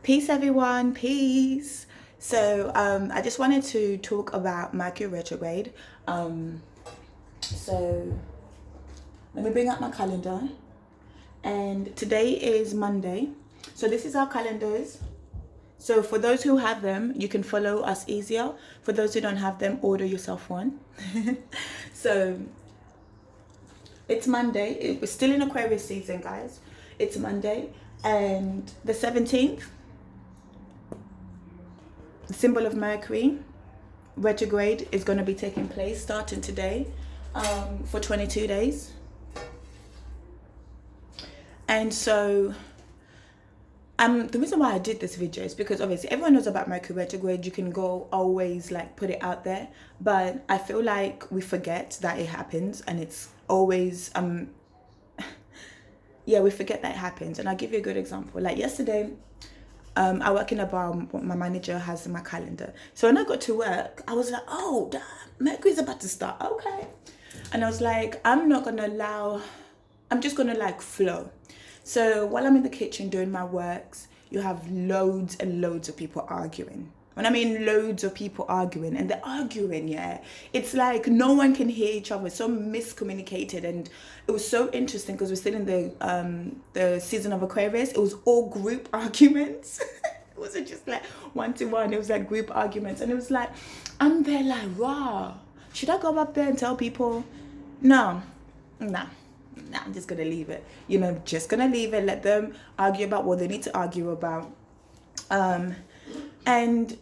Peace, everyone. Peace. I just wanted to talk about Mercury Retrograde. So, let me bring up my calendar. And today is Monday. So, this is our calendars. So, for those who have them, you can follow us easier. For those who don't have them, order yourself one. So, it's Monday. We're still in Aquarius season, guys. It's Monday. And the 17th. The symbol of Mercury retrograde is going to be taking place starting today for 22 days. And so the reason why I did this video is because obviously everyone knows about Mercury retrograde. You can go always like put it out there, but I feel like we forget that it happens, and it's always we forget that it happens. And I'll give you a good example. Like yesterday, I work in a bar. What my manager has in my calendar. So when I got to work, I was like, oh, damn, Mercury's about to start. Okay. And I was like, I'm just going to like flow. So while I'm in the kitchen doing my works, you have loads and loads of people arguing. When I mean loads of people arguing, and they're arguing, it's like no one can hear each other. It's so miscommunicated, and it was so interesting because we're still in the season of Aquarius. It was all group arguments. It wasn't just like one-to-one. It was like group arguments, and it was like, I'm there like, wow, should I go up there and tell people? No, I'm just gonna leave it. Just gonna leave it. Let them argue about what they need to argue about. And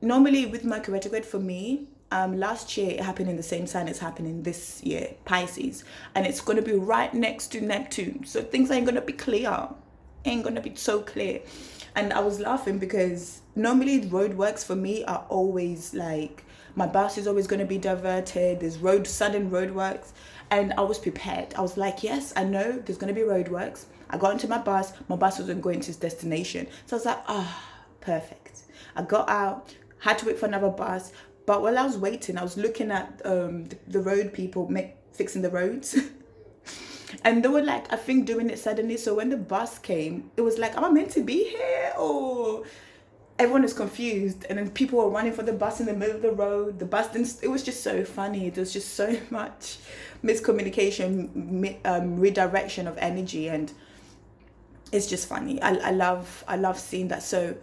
normally with Mercury retrograde for me, last year it happened in the same sign it's happening this year, Pisces, and it's going to be right next to Neptune. So things ain't going to be clear, ain't going to be so clear. And I was laughing because normally roadworks for me are always like, my bus is always going to be diverted. There's sudden roadworks, and I was prepared. I was like, yes, I know there's going to be roadworks. I got into my bus wasn't going to its destination. So I was like, perfect. I got out, had to wait for another bus. But while I was waiting, I was looking at the road people fixing the roads. And they were like, I think doing it suddenly. So when the bus came, it was like, am I meant to be here? Or everyone is confused. And then people were running for the bus in the middle of the road. The bus didn't, it was just so funny. There was just so much miscommunication, redirection of energy. And it's just funny. I love seeing that. So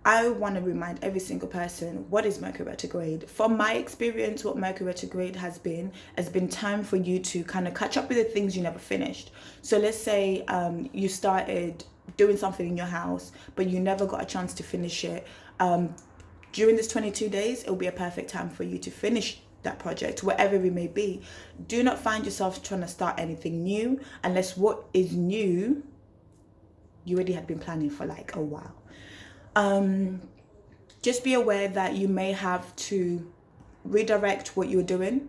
I want to remind every single person, what is Mercury retrograde? From my experience, what Mercury retrograde has been time for you to kind of catch up with the things you never finished. So let's say you started doing something in your house, but you never got a chance to finish it. During this 22 days, it'll be a perfect time for you to finish that project, whatever it may be. Do not find yourself trying to start anything new unless what is new you already had been planning for like a while. Just be aware that you may have to redirect what you're doing,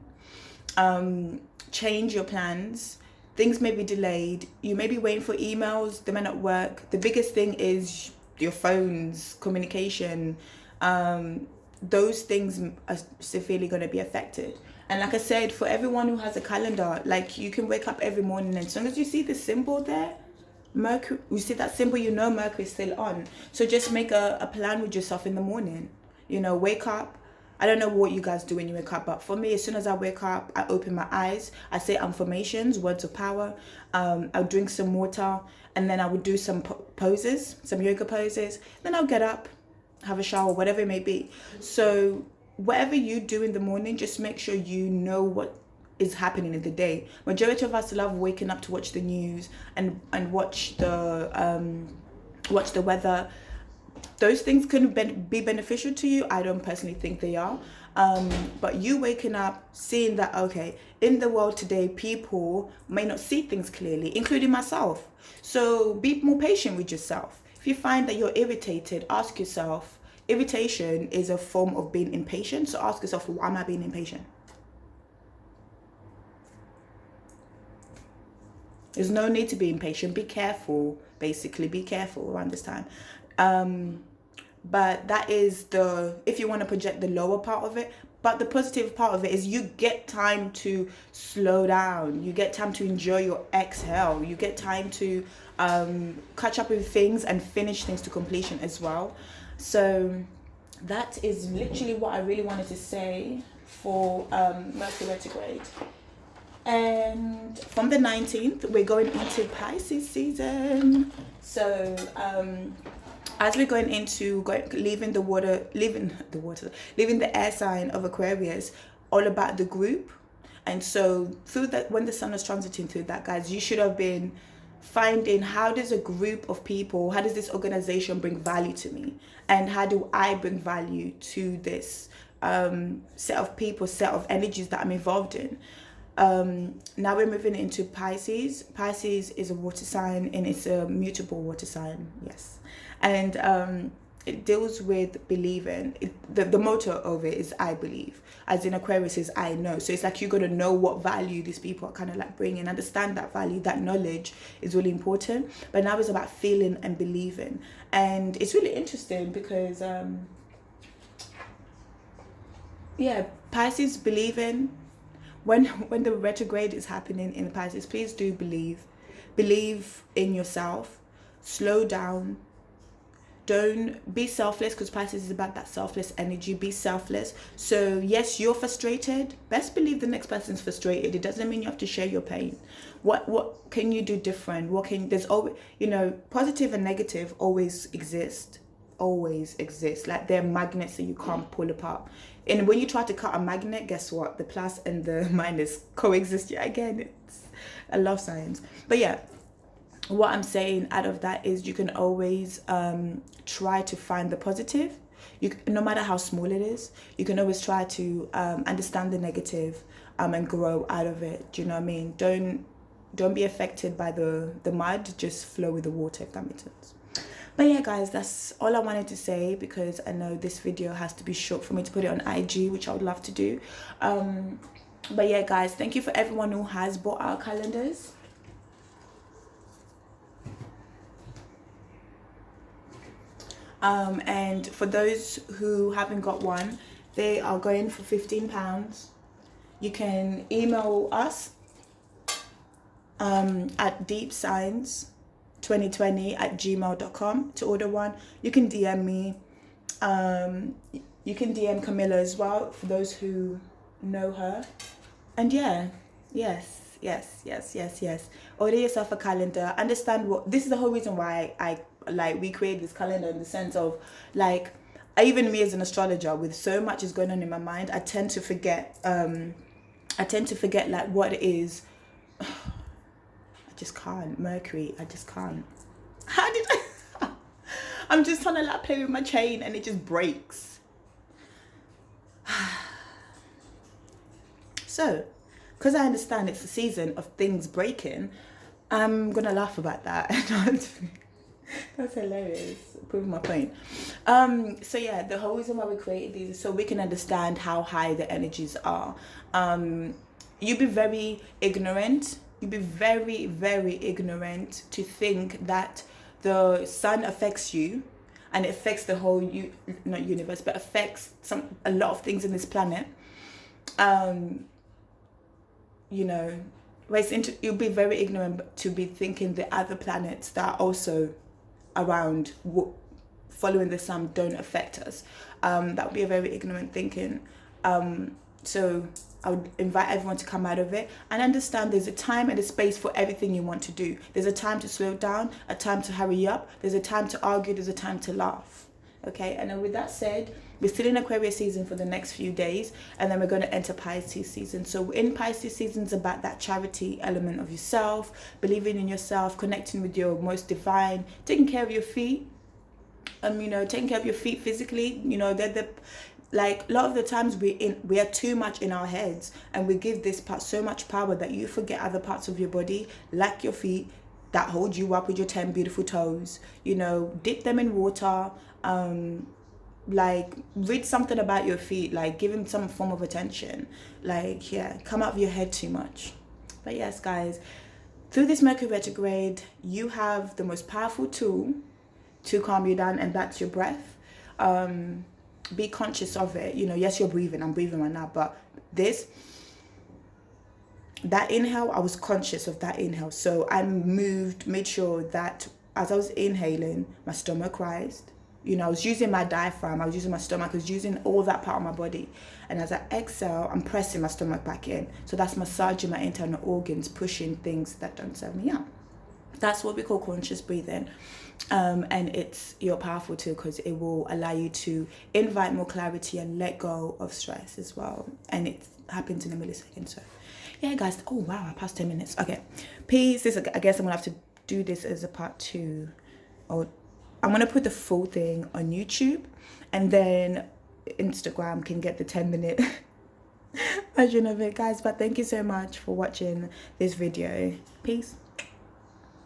change your plans. Things may be delayed. You may be waiting for emails, they may not work. The biggest thing is your phone's communication. Those things are severely going to be affected. And like I said, for everyone who has a calendar, like you can wake up every morning, and as long as you see the symbol there, Mercury, you see that symbol, Mercury is still on. So just make a plan with yourself in the morning. Wake up. I don't know what you guys do when you wake up, but for me, as soon as I wake up, I open my eyes, I say affirmations, words of power. I'll drink some water, and then I would do some poses, some yoga poses. Then I'll get up, have a shower, whatever it may be. So whatever you do in the morning, just make sure you know what is happening in the day. Majority of us love waking up to watch the news and watch the weather. Those things can be beneficial to you. I don't personally think they are. But you waking up, seeing that, okay, in the world today, people may not see things clearly, including myself. So be more patient with yourself. If you find that you're irritated, ask yourself, irritation is a form of being impatient. So ask yourself, why am I being impatient? There's no need to be impatient. Be careful, basically. Be careful around this time. But that is if you want to project the lower part of it. But the positive part of it is you get time to slow down. You get time to enjoy your exhale. You get time to catch up with things and finish things to completion as well. So that is literally what I really wanted to say for Mercury retrograde. And from the 19th, we're going into Pisces season. So as we're going into leaving the air sign of Aquarius, all about the group. And so through that, when the sun was transiting through that, guys, you should have been finding, how does a group of people, how does this organization bring value to me, and how do I bring value to this set of people, set of energies that I'm involved in. Now we're moving into Pisces. Pisces is a water sign, and it's a mutable water sign, yes. And it deals with believing. The motto of it is I believe, as in Aquarius is I know. So it's like you're going to know what value these people are kind of like bringing, understand that value, that knowledge is really important. But now it's about feeling and believing. And it's really interesting because Pisces believing, when the retrograde is happening in Pisces, please do believe in yourself, slow down. Don't be selfless, because Pisces is about that selfless energy. Be selfless. So yes, you're frustrated. Best believe the next person's frustrated. It doesn't mean you have to share your pain. What can you do different? There's always, positive and negative always exist. Always exist. Like they're magnets that you can't pull apart. And when you try to cut a magnet, guess what? The plus and the minus coexist. Yeah, again, it's a love science. But yeah, what I'm saying out of that is you can always try to find the positive. No matter how small it is, you can always try to understand the negative and grow out of it. Do you know what I mean? Don't be affected by the mud. Just flow with the water, if that makes sense. But yeah, guys, that's all I wanted to say, because I know this video has to be short for me to put it on IG, which I would love to do. But yeah, guys, thank you for everyone who has bought our calendars. And for those who haven't got one, they are going for £15. You can email us at deepsigns2020@gmail.com to order one. You can DM me. You can DM Camilla as well, for those who know her. And yeah, yes. Order yourself a calendar. Understand this is the whole reason why we create this calendar, in the sense of even me as an astrologer, with so much is going on in my mind, I tend to forget what it is. I just can't. Mercury, I just can't. How did I'm just trying to play with my chain and it just breaks. So, because I understand it's the season of things breaking, I'm gonna laugh about that. That's hilarious. Proving my point. So yeah, the whole reason why we created these is so we can understand how high the energies are. You'd be very ignorant. You'd be very, very ignorant to think that the sun affects you, and it affects the whole not universe, but affects a lot of things in this planet. You'll be very ignorant to be thinking the other planets that are also around following the sun don't affect us. That would be a very ignorant thinking. So I would invite everyone to come out of it and understand there's a time and a space for everything you want to do. There's a time to slow down, a time to hurry up, there's a time to argue, there's a time to laugh. Okay, and then with that said, we're still in Aquarius season for the next few days, and then we're going to enter Pisces season. So in Pisces season, it's about that charity element of yourself, believing in yourself, connecting with your most divine, taking care of your feet. Taking care of your feet physically. They're a lot of the times we are too much in our heads, and we give this part so much power that you forget other parts of your body, like your feet, that hold you up with your 10 beautiful toes. Dip them in water. Read something about your feet, give them some form of attention. Come out of your head too much. But yes, guys, through this Mercury retrograde, you have the most powerful tool to calm you down, and that's your breath. Be conscious of it. Yes, you're breathing. I'm breathing right now, but this, that inhale, I was conscious of that inhale. So I made sure that as I was inhaling, my stomach rised. You know, I was using my diaphragm, I was using my stomach, I was using all that part of my body. And as I exhale, I'm pressing my stomach back in. So that's massaging my internal organs, pushing things that don't serve me out. That's what we call conscious breathing. And you're powerful too, because it will allow you to invite more clarity and let go of stress as well. And it happens in a millisecond. So yeah, guys. Oh wow, I passed 10 minutes. Okay, peace. I guess I'm gonna have to do this as a part 2, or I'm gonna put the full thing on YouTube, and then Instagram can get the 10-minute version of it, guys. But thank you so much for watching this video. Peace.